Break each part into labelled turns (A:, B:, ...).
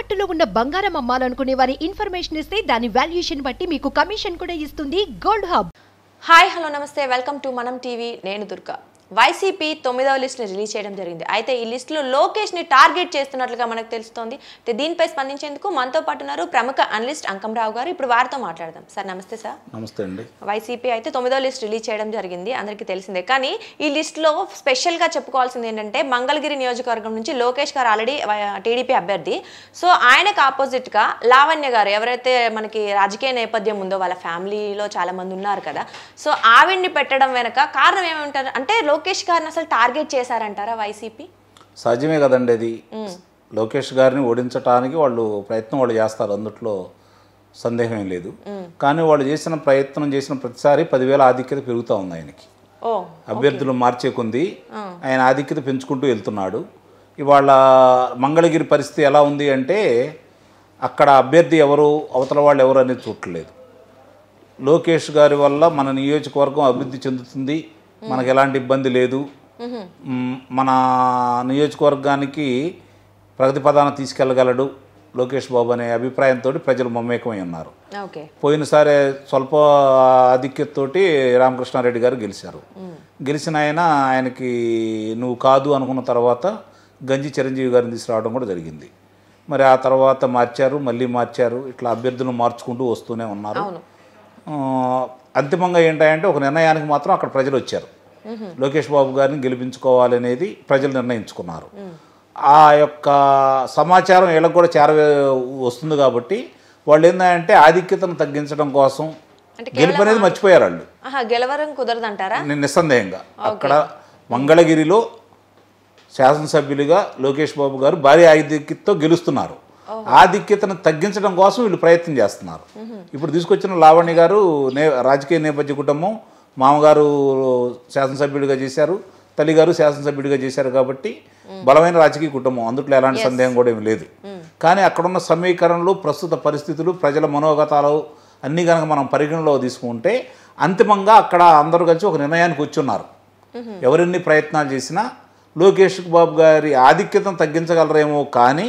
A: తాకట్టులో ఉన్న బంగారం అమ్మాలనుకునే వారి ఇన్ఫర్మేషన్ ఇస్తే దాని వాల్యుయేషన్ బట్టి మీకు కమిషన్ కూడా ఇస్తుంది గోల్డ్ హబ్.
B: హాయ్ హలో నమస్తే, వెల్కమ్ టు మనం టీవీ. నేను దుర్గా. వైసీపీ 9వ లిస్ట్ని రిలీజ్ చేయడం జరిగింది. అయితే ఈ లిస్టులో లోకేష్ని టార్గెట్ చేస్తున్నట్లుగా మనకు తెలుస్తోంది. అయితే దీనిపై స్పందించేందుకు మనతో పాటు ఉన్నారు ప్రముఖ అనలిస్ట్ అంకంరావు గారు. ఇప్పుడు వారితో మాట్లాడదాం. సార్ నమస్తే. సార్
C: నమస్తే అండి.
B: వైసీపీ అయితే 9వ లిస్ట్ రిలీజ్ చేయడం జరిగింది, అందరికీ తెలిసిందే. కానీ ఈ లిస్టులో స్పెషల్గా చెప్పుకోవాల్సింది ఏంటంటే మంగళగిరి నియోజకవర్గం నుంచి లోకేష్ గారు ఆల్రెడీ టీడీపీ అభ్యర్థి. సో ఆయనకు ఆపోజిట్గా లావణ్య గారు, ఎవరైతే మనకి రాజకీయ నేపథ్యం ఉందో వాళ్ళ ఫ్యామిలీలో చాలా మంది ఉన్నారు కదా, సో ఆవిడ్ని పెట్టడం వెనక కారణం ఏమంటారు అంటే లోకేష్ గారిని అసలు టార్గెట్ చేశారంటారా వైసీపీ?
C: సాధ్యమే కదండి అది. లోకేష్ గారిని ఓడించడానికి వాళ్ళు చేస్తారు, అందుట్లో సందేహం ఏం లేదు. కానీ వాళ్ళు చేసిన ప్రతిసారి 10,000 ఆధిక్యత పెరుగుతూ ఉంది ఆయనకి. అభ్యర్థులు మార్చే కొంది ఆయన ఆధిక్యత పెంచుకుంటూ వెళ్తున్నాడు. ఇవాళ మంగళగిరి పరిస్థితి ఎలా ఉంది అంటే అక్కడ అభ్యర్థి ఎవరు, అవతల వాళ్ళు ఎవరు అనేది చూడలేదు. లోకేష్ గారి వల్ల మన నియోజకవర్గం అభివృద్ధి చెందుతుంది, మనకు ఎలాంటి ఇబ్బంది లేదు, మన నియోజకవర్గానికి ప్రగతి పదాన్ని తీసుకెళ్ళగలడు లోకేష్ బాబు అనే అభిప్రాయంతో ప్రజలు మమేకమై ఉన్నారు. పోయినసారి స్వల్ప ఆధిక్యతతోటి రామకృష్ణారెడ్డి గారు గెలిచారు. గెలిచిన ఆయనకి నువ్వు కాదు అనుకున్న తర్వాత గంజి చిరంజీవి గారిని తీసుకురావడం కూడా జరిగింది. మరి ఆ తర్వాత మళ్ళీ మార్చారు. ఇట్లా అభ్యర్థులను మార్చుకుంటూ వస్తూనే ఉన్నారు. అంతిమంగా ఏంటంటే ఒక నిర్ణయానికి మాత్రం అక్కడ ప్రజలు వచ్చారు. లోకేష్ బాబు గారిని గెలిపించుకోవాలనేది ప్రజలు నిర్ణయించుకున్నారు. ఆ యొక్క సమాచారం వీళ్ళకి కూడా వస్తుంది కాబట్టి వాళ్ళు ఏంటంటే ఆధిక్యతను తగ్గించడం కోసం గెలుపు అనేది మర్చిపోయారు. వాళ్ళు
B: గెలవరం కుదరదంటారా?
C: నిస్సందేహంగా అక్కడ మంగళగిరిలో శాసనసభ్యులుగా లోకేష్ బాబు గారు భారీ ఆధిక్యతతో గెలుస్తున్నారు. ఆధిక్యతను తగ్గించడం కోసం వీళ్ళు ప్రయత్నం చేస్తున్నారు. ఇప్పుడు తీసుకొచ్చిన లావణ్య గారు రాజకీయ నేపథ్య కుటుంబం, మామగారు శాసనసభ్యుడిగా చేశారు, తల్లిగారు శాసనసభ్యుడిగా చేశారు కాబట్టి బలమైన రాజకీయ కుటుంబం, అందుట్లో ఎలాంటి సందేహం కూడా ఏమి లేదు. కానీ అక్కడున్న సమీకరణలు, ప్రస్తుత పరిస్థితులు, ప్రజల మనోగతాలు అన్నీ కనుక మనం పరిగణలో తీసుకుంటే అంతిమంగా అక్కడ అందరూ కలిసి ఒక నిర్ణయానికి వచ్చున్నారు. ఎవరెన్ని ప్రయత్నాలు చేసినా లోకేష్ బాబు గారి ఆధిక్యతను తగ్గించగలరేమో కానీ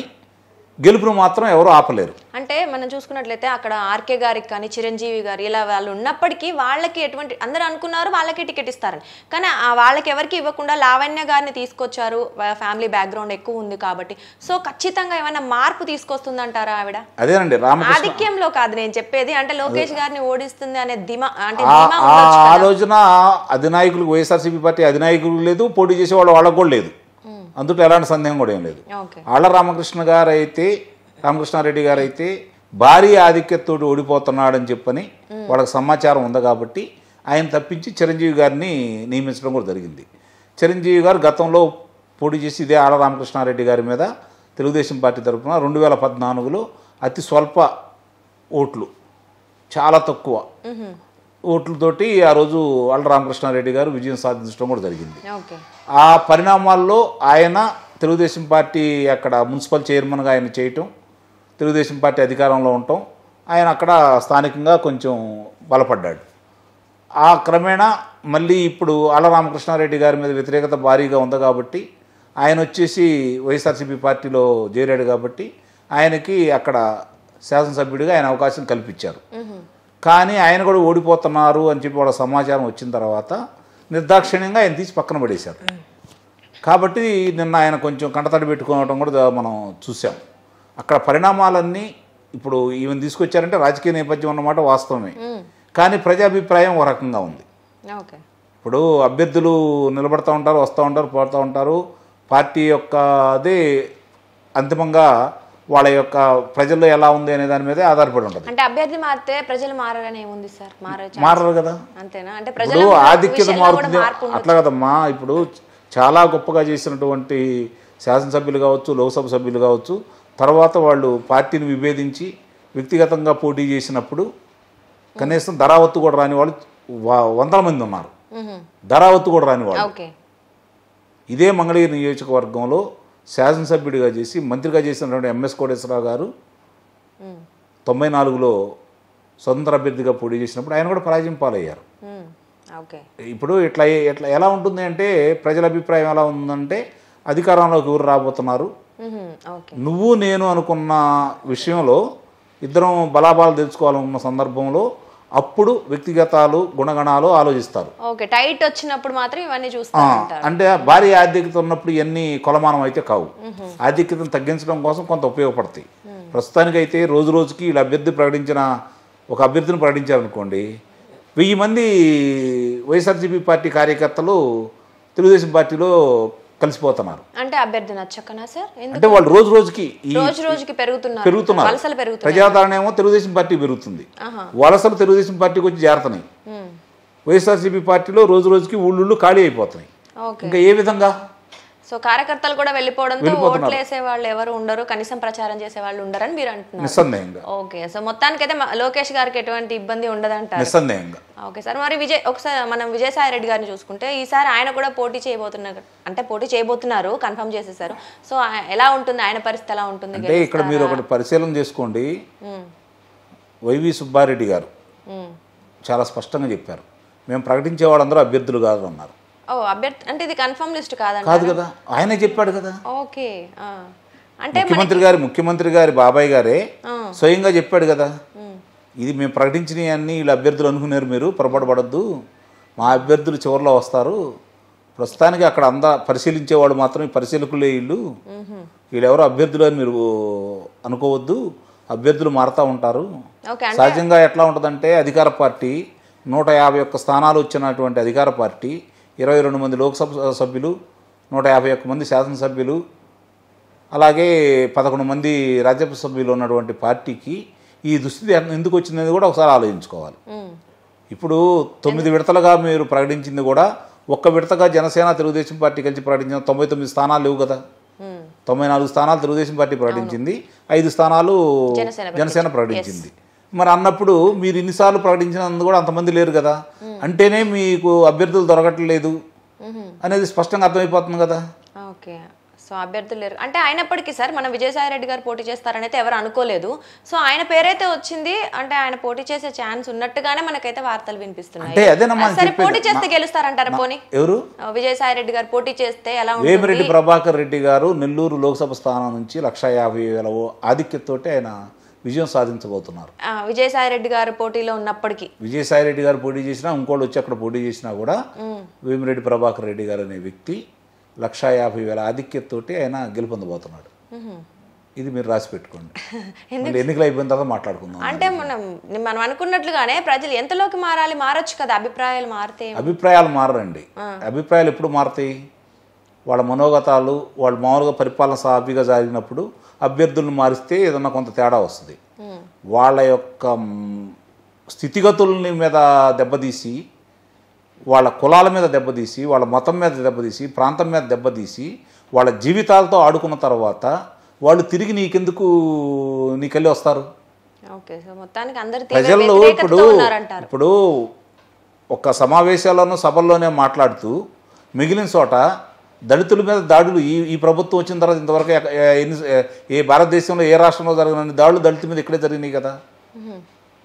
C: గెలుపును మాత్రం ఎవరు ఆపలేరు.
B: అంటే మనం చూసుకున్నట్లయితే అక్కడ ఆర్కే గారికి కానీ చిరంజీవి గారు ఇలా వాళ్ళు ఉన్నప్పటికీ వాళ్ళకి ఎటువంటి అందరూ అనుకున్నారు వాళ్ళకి టికెట్ ఇస్తారని, కానీ వాళ్ళకి ఎవరికి ఇవ్వకుండా లావణ్య గారిని తీసుకొచ్చారు. ఫ్యామిలీ బ్యాక్గ్రౌండ్ ఎక్కువ ఉంది కాబట్టి సో ఖచ్చితంగా ఏమైనా మార్పు తీసుకొస్తుందంటారా ఆవిడ?
C: అదేనండి,
B: ఆధిక్యంలో కాదు నేను చెప్పేది, అంటే లోకేష్ గారిని ఓడిస్తుంది అనే
C: ఆలోచన అధినాయకులకు, వైఎస్ఆర్సీపీ పార్టీ అధినాయకులకు లేదు, పోటీ చేసే వాళ్ళకు కూడా లేదు. అందులో ఎలాంటి సందేహం కూడా ఏం లేదు. ఆళ్ల రామకృష్ణారెడ్డి గారు అయితే భారీ ఆధిక్యతతో ఓడిపోతున్నాడని చెప్పని వాళ్ళకి సమాచారం ఉంది కాబట్టి ఆయన తప్పించి చిరంజీవి గారిని నియమించడం కూడా జరిగింది. చిరంజీవి గారు గతంలో పోటీ చేసి ఇదే ఆళ్ల రామకృష్ణారెడ్డి గారి మీద తెలుగుదేశం పార్టీ తరఫున 2014లో అతి స్వల్ప ఓట్లు, చాలా తక్కువ ఓట్లతోటి ఆ రోజు ఆళ్ల రామకృష్ణారెడ్డి గారు విజయం సాధించడం కూడా జరిగింది. ఆ పరిణామాల్లో ఆయన తెలుగుదేశం పార్టీ అక్కడ మున్సిపల్ చైర్మన్గా ఆయన చేయటం, తెలుగుదేశం పార్టీ అధికారంలో ఉండటం, ఆయన అక్కడ స్థానికంగా కొంచెం బలపడ్డాడు. ఆ క్రమేణా మళ్ళీ ఇప్పుడు ఆళ్ల రామకృష్ణారెడ్డి గారి మీద వ్యతిరేకత భారీగా ఉంది కాబట్టి ఆయన వచ్చేసి వైఎస్ఆర్సీపీ పార్టీలో చేరాడు కాబట్టి ఆయనకి అక్కడ శాసనసభ్యుడిగా ఆయన అవకాశం కల్పించారు. కానీ ఆయన కూడా ఓడిపోతున్నారు అని చెప్పి వాళ్ళ సమాచారం వచ్చిన తర్వాత నిర్దాక్షిణ్యంగా ఆయన తీసి పక్కన పడేశారు. కాబట్టి నిన్న ఆయన కొంచెం కంటతడి పెట్టుకోవడం కూడా మనం చూసాం. అక్కడ పరిణామాలన్నీ ఇప్పుడు ఈవెన్ తీసుకొచ్చారంటే రాజకీయ నేపథ్యం అన్నమాట వాస్తవమే, కానీ ప్రజాభిప్రాయం ఒక రకంగా ఉంది. ఇప్పుడు అభ్యర్థులు నిలబడుతూ ఉంటారు, వస్తూ ఉంటారు, పోతూ ఉంటారు. పార్టీ యొక్క అదే అంతిమంగా వాళ్ళ యొక్క ప్రజల్లో ఎలా ఉంది అనే దాని మీదే ఆధారపడి ఉంటుంది.
B: అంటే అభ్యర్థి మారితే ప్రజలు మారని ఏముంది సార్?
C: మారరు కదా.
B: అంతేనా? అంటే
C: ఇప్పుడు ఆధిక్యత మారుతుంది అట్లా కదమ్మా. ఇప్పుడు చాలా గొప్పగా చేసినటువంటి శాసనసభ్యులు కావచ్చు, లోక్సభ సభ్యులు కావచ్చు, తర్వాత వాళ్ళు పార్టీని విభేదించి వ్యక్తిగతంగా పోటీ చేసినప్పుడు కనీసం ధరావత్తు కూడా రాని వాళ్ళు వందల మంది ఉన్నారు. ధరావత్తు కూడా రాని వాళ్ళు. ఇదే మంగళగిరి నియోజకవర్గంలో శాసనసభ్యుడిగా చేసి మంత్రిగా చేసినటువంటి ఎంఎస్ కోటేశ్వరరావు గారు 94లో స్వతంత్ర అభ్యర్థిగా పోటీ చేసినప్పుడు ఆయన కూడా పరాజయం పాలయ్యారు. ఇప్పుడు ఎలా ఉంటుంది అంటే ప్రజల అభిప్రాయం ఎలా ఉందంటే అధికారంలోకి ఎవరు రాబోతున్నారు,
B: ఓకే.
C: నువ్వు నేను అనుకున్న విషయంలో ఇద్దరం బలాబలాలు తెలుసుకోవాలనుకున్న సందర్భంలో అప్పుడు వ్యక్తిగతాలు గుణగణాలు ఆలోచిస్తారు.
B: ఓకే, టైట్ వచ్చినప్పుడు మాత్రం ఇవన్నీ చూస్తారు.
C: అంటే భారీ ఆర్థికత ఉన్నప్పుడు ఇవన్నీ కొలమానం అయితే కావు. ఆర్థికతను తగ్గించడం కోసం కొంత ఉపయోగపడతాయి. ప్రస్తుతానికైతే రోజు రోజుకి వీళ్ళ అభ్యర్థి ప్రకటించిన ఒక అభ్యర్థిని ప్రకటించారనుకోండి, 1000 మంది వైఎస్ఆర్సీపీ పార్టీ కార్యకర్తలు తెలుగుదేశం పార్టీలో కలిసిపోతున్నారు.
B: అంటే అభ్యర్థి నచ్చకనా సార్?
C: అంటే వాళ్ళు రోజు రోజుకి
B: పెరుగుతున్నారు.
C: ప్రజాదరణ ఏమో తెలుగుదేశం పార్టీ పెరుగుతుంది, వలసలు తెలుగుదేశం పార్టీకి వచ్చి చేరుతున్నాయి. వైఎస్ఆర్సీపీ పార్టీలో రోజు రోజుకి ఊళ్ళు ఖాళీ అయిపోతున్నాయి. ఇంకా ఏ విధంగా?
B: సో కార్యకర్తలు కూడా వెళ్ళిపోవడంతో ఓట్లు వేసే వాళ్ళు ఎవరు ఉండరు, కనీసం ప్రచారం చేసే వాళ్ళు ఉండరని మీరు అంటున్నారు.
C: నిస్సందేహంగా.
B: ఓకే, సో మొత్తానికైతే లోకేష్ గారికి ఎటువంటి ఇబ్బంది ఉండదంటారు.
C: నిస్సందేహంగా.
B: ఓకే సార్, మరి ఒకసారి మనం విజయసాయి రెడ్డి గారిని చూసుకుంటే ఈసారి ఆయన కూడా పోటీ చేయబోతున్నారు, కన్ఫర్మ్ చేసేసారు. సో ఎలా ఉంటుంది ఆయన పరిస్థితి, ఎలా ఉంటుంది?
C: అంటే ఇక్కడ మీరు ఒకటి పరిశీలన చేసుకోండి. వైవి సుబ్బారెడ్డి గారు చాలా స్పష్టంగా చెప్పారు, మేము ప్రకటించే వాళ్ళందరూ అభ్యర్థులు కాదు అన్నారు.
B: అభ్యర్థి అంటే ఇది కన్ఫర్మ్ లిస్ట్ కాదు
C: కదా, ఆయనే చెప్పాడు కదా.
B: ఓకే, అంటే
C: ముఖ్యమంత్రి గారి బాబాయ్ గారే స్వయంగా చెప్పాడు కదా, ఇది మేము ప్రకటించినవి అన్ని వీళ్ళు అభ్యర్థులు అనుకున్నారు, మీరు పొరపాటు పడద్దు, మా అభ్యర్థులు చివరిలో వస్తారు, ప్రస్తుతానికి అక్కడ పరిశీలించేవాడు మాత్రం పరిశీలకులే వీళ్ళు ఎవరో అభ్యర్థులు అని మీరు అనుకోవద్దు, అభ్యర్థులు మారుతూ ఉంటారు. సహజంగా ఎట్లా ఉంటుందంటే అధికార పార్టీ 151 స్థానాలు వచ్చినటువంటి అధికార పార్టీ 22 మంది లోక్సభ సభ్యులు, 151 మంది శాసనసభ్యులు, అలాగే 11 మంది రాజ్యసభ సభ్యులు ఉన్నటువంటి పార్టీకి ఈ దుస్థితి ఎందుకు వచ్చిందని కూడా ఒకసారి ఆలోచించుకోవాలి. ఇప్పుడు 9 విడతలుగా మీరు ప్రకటించింది కూడా ఒక్క విడతగా జనసేన తెలుగుదేశం పార్టీ కలిసి ప్రకటించిన 99 స్థానాలు లేవు కదా. 94 స్థానాలు తెలుగుదేశం పార్టీ ప్రకటించింది, 5 స్థానాలు జనసేన ప్రకటించింది. మరి అన్నప్పుడు మీరు ఇన్నిసార్లు ప్రకటించినందుకు కూడా అంతమంది లేరు కదా, అంటేనే మీకు అభ్యర్థులు దొరకట్లేదు అనేది స్పష్టంగా అర్థమైపోతుంది కదా.
B: ఓకే, సో అభ్యర్థులు లేరు అంటే అయినప్పటికీ సార్ మనం విజయసాయి రెడ్డి గారు పోటీ చేస్తారని అయితే ఎవరు అనుకోలేదు. సో ఆయన పేరైతే వచ్చింది, అంటే ఆయన పోటీ చేసే ఛాన్స్ ఉన్నట్టుగానే మనకైతే వార్తలు వినిపిస్తున్నాయి. సరే, పోటీ చేస్తే గెలుస్తారంటారా? పోనీ ఎవరు? విజయసాయి రెడ్డి గారు పోటీ చేస్తే ఎలా ఉంటుంది?
C: వేమిరెడ్డి ప్రభాకర్ రెడ్డి గారు నెల్లూరు లోక్సభ స్థానం నుంచి 150,000 ఆధిక్యతతో ఆయన విజయం సాధించబోతున్నారు.
B: విజయసాయి రెడ్డి గారు పోటీలో ఉన్నప్పటికీ,
C: విజయసాయి రెడ్డి గారు పోటీ చేసినా, ఇంకోళ్ళు వచ్చి అక్కడ పోటీ చేసినా కూడా వేమిరెడ్డి ప్రభాకర్ రెడ్డి గారు అనే వ్యక్తి 150,000 ఆధిక్యతతో ఆయన గెలుపొందబోతున్నాడు. ఇది మీరు రాసి పెట్టుకోండి, ఎన్నికలు అయిపోయిన తర్వాత మాట్లాడుకుందాం.
B: అంటే మనం అనుకున్నట్లుగానే ప్రజలు ఎంతలోకి మారొచ్చు కదా, అభిప్రాయాలు మారితే.
C: అభిప్రాయాలు మారండి, అభిప్రాయాలు ఎప్పుడు మారుతాయి? వాళ్ళ మనోగతాలు, వాళ్ళు మామూలుగా పరిపాలన సాఫీగా జరిగినప్పుడు అభ్యర్థులను మారిస్తే ఏదన్నా కొంత తేడా వస్తుంది. వాళ్ళ యొక్క స్థితిగతులని మీద దెబ్బతీసి, వాళ్ళ కులాల మీద దెబ్బతీసి, వాళ్ళ మతం మీద దెబ్బతీసి, ప్రాంతం మీద దెబ్బతీసి, వాళ్ళ జీవితాలతో ఆడుకున్న తర్వాత వాళ్ళు తిరిగి నీకెళ్ళి వస్తారు. ప్రజల్లో ఇప్పుడు ఒక సమావేశాల్లోనూ సభల్లోనే మాట్లాడుతూ మిగిలిన చోట దళితుల మీద దాడులు ఈ ప్రభుత్వం వచ్చిన తర్వాత ఇంతవరకు ఏ భారతదేశంలో ఏ రాష్ట్రంలో జరిగిన దాడులు దళితుల మీద ఇక్కడే జరిగినాయి కదా.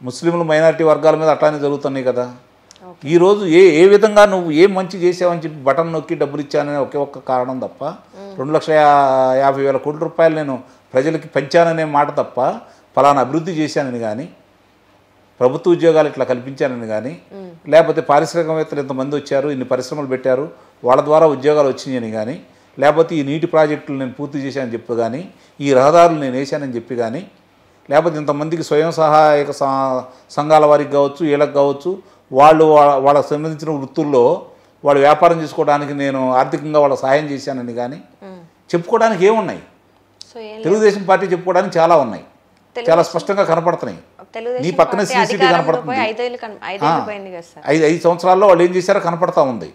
C: ముస్లింలు మైనారిటీ వర్గాల మీద అట్లానే జరుగుతున్నాయి కదా. ఈరోజు ఏ విధంగా నువ్వు ఏం మంచి చేసావని చెప్పి బటన్ నొక్కి డబ్బులు ఇచ్చాననే ఒక్క కారణం తప్ప, 2,50,000 కోట్ల రూపాయలు నేను ప్రజలకి పెంచాననే మాట తప్ప, ఫలానా అభివృద్ధి చేశానని కానీ, ప్రభుత్వ ఉద్యోగాలు ఇట్లా కల్పించానని కానీ, లేకపోతే పారిశ్రామికవేత్తలు ఇంతమంది వచ్చారు, ఇన్ని పరిశ్రమలు పెట్టారు, వాళ్ళ ద్వారా ఉద్యోగాలు వచ్చినాయని కానీ, లేకపోతే ఈ నీటి ప్రాజెక్టులు నేను పూర్తి చేశానని చెప్పి కానీ, ఈ రహదారులు నేను వేశానని చెప్పి కానీ, లేకపోతే ఇంతమందికి స్వయం సహాయక సంఘాల వారికి కావచ్చు, వీళ్ళకి కావచ్చు, వాళ్ళకు సంబంధించిన వృత్తుల్లో వాళ్ళు వ్యాపారం చేసుకోవడానికి నేను ఆర్థికంగా వాళ్ళకి సహాయం చేశానని కానీ చెప్పుకోవడానికి ఏమున్నాయి? తెలుగుదేశం పార్టీ చెప్పుకోవడానికి చాలా ఉన్నాయి, చాలా స్పష్టంగా కనపడుతున్నాయి. నీ పక్కనే శ్రీసిటీ కనపడుతుంది. 5 సంవత్సరాల్లో వాళ్ళు ఏం చేశారో కనపడతా ఉంది.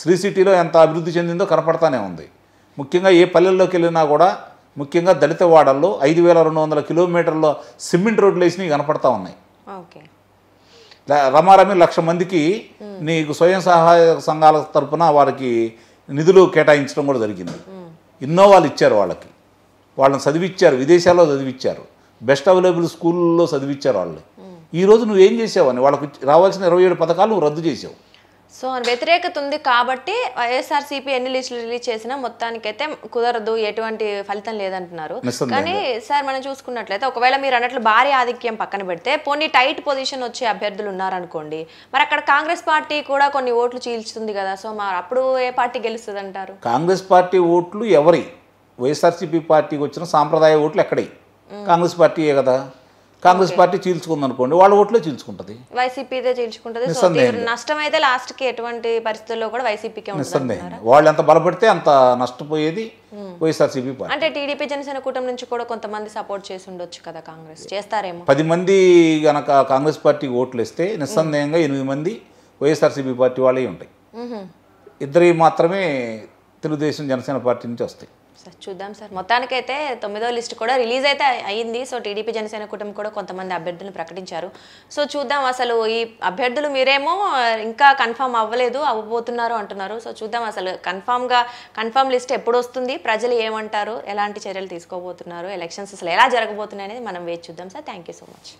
C: శ్రీసిటీలో ఎంత అభివృద్ధి చెందిందో కనపడతానే ఉంది. ముఖ్యంగా ఏ పల్లెల్లోకి వెళ్ళినా కూడా, ముఖ్యంగా దళిత వాడల్లో 5,200 కిలోమీటర్ల సిమెంట్ రోడ్లు వేసినవి కనపడతా ఉన్నాయి. రమారమి 1,00,000 మందికి నీకు స్వయం సహాయ సంఘాల తరఫున వారికి నిధులు కేటాయించడం కూడా జరిగింది. ఇన్నోవాలు ఇచ్చారు, వాళ్ళని చదివిచ్చారు, విదేశాల్లో చదివిచ్చారు, బెస్ట్ అవైలబుల్ స్కూల్లో చదివిచ్చారు వాళ్ళు. ఈరోజు నువ్వేం చేసావని వాళ్ళకి రావాల్సిన 27 పథకాలు నువ్వు రద్దు చేసావు.
B: సో వ్యతిరేకత ఉంది కాబట్టి వైఎస్ఆర్సీపీ ఎన్ని లిస్టులు రిలీజ్ చేసినా మొత్తానికైతే కుదరదు, ఎటువంటి ఫలితం లేదంటున్నారు. కానీ సార్ మనం చూసుకున్నట్లయితే ఒకవేళ మీరు అన్నట్లు భారీ ఆధిక్యం పక్కన పెడితే పోనీ టైట్ పొజిషన్ వచ్చే అభ్యర్థులు ఉన్నారనుకోండి, మరి అక్కడ కాంగ్రెస్ పార్టీ కూడా కొన్ని ఓట్లు చీల్చుతుంది కదా, సో మరి అప్పుడు ఏ పార్టీ గెలుస్తుంది అంటారు?
C: కాంగ్రెస్ పార్టీ ఓట్లు ఎవరి? వైఎస్ఆర్సీపీ పార్టీకి వచ్చిన సాంప్రదాయ ఓట్లు ఎక్కడై? కాంగ్రెస్ పార్టీయే కదా. కాంగ్రెస్ పార్టీ చీల్చుకుంది అనుకోండి, వాళ్ళ ఓట్లే చీల్చుకుంటది,
B: వైసీపీదే చీల్చుకుంటది. నష్టం అయితే లాస్ట్ కి ఎటువంటి పరిస్థితుల్లో కూడా వైసీపీకే ఉంటుంది.
C: వాళ్ళు ఎంత బలపడితే అంత నష్టపోయేది వైఎస్ఆర్సీపీ పార్టీ.
B: అంటే టీడీపీ జనసేన కూటమి నుంచి కూడా కొంతమంది సపోర్ట్ చేసి ఉండొచ్చు కదా, కాంగ్రెస్ చేస్తారేమో.
C: 10 మంది గనక కాంగ్రెస్ పార్టీకి ఓట్లు వేస్తే నిస్సందేహంగా 8 మంది వైఎస్ఆర్సీపీ పార్టీ వాళ్ళే ఉంటాయి. 2 మాత్రమే తెలుగుదేశం జనసేన పార్టీ నుంచి వస్తాయి.
B: సార్ చూద్దాం సార్. మొత్తానికైతే 9వ లిస్ట్ కూడా రిలీజ్ అయితే అయ్యింది. సో టీడీపీ జనసేన కూటమి కూడా కొంతమంది అభ్యర్థులను ప్రకటించారు. సో చూద్దాం అసలు ఈ అభ్యర్థులు మీరేమో ఇంకా కన్ఫర్మ్ అవ్వబోతున్నారు అంటున్నారు. సో చూద్దాం అసలు కన్ఫర్మ్ లిస్ట్ ఎప్పుడు వస్తుంది, ప్రజలు ఏమంటారు, ఎలాంటి చర్యలు తీసుకోబోతున్నారు, ఎలక్షన్స్ అసలు ఎలా జరగబోతున్నాయి అనేది మనం వేచి చూద్దాం sir. Thank you so much.